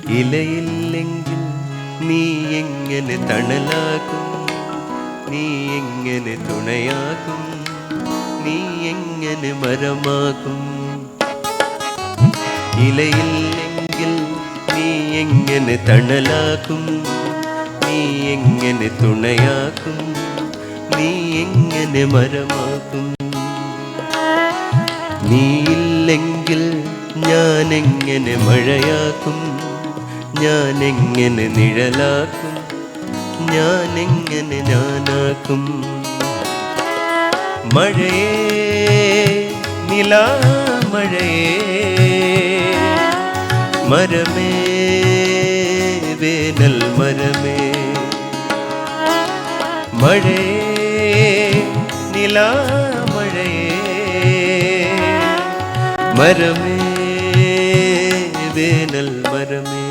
ഇലയില്ലെങ്കിൽ നീ എങ്ങനെ തണലാകും, നീ എങ്ങനെ തുണയാകും, നീ എങ്ങനെ മരമാകും. ഇലയില്ലെങ്കിൽ നീ എങ്ങനെ തണലാകും, നീ എങ്ങനെ തുണയാകും, നീ എങ്ങനെ മരമാകും. നീയില്ലെങ്കിൽ ഞാൻ എങ്ങനെ മഴയാക്കും, ഞാൻ എങ്ങനെ നിഴലാക്കും, ഞാൻ എങ്ങനെ ഞാനാക്കും. മഴയേ നിലാമഴയേ, മരമേ വേനൽ മരമേ. മഴയേ നിലാമഴയേ, മരമേ വേനൽ മരമേ.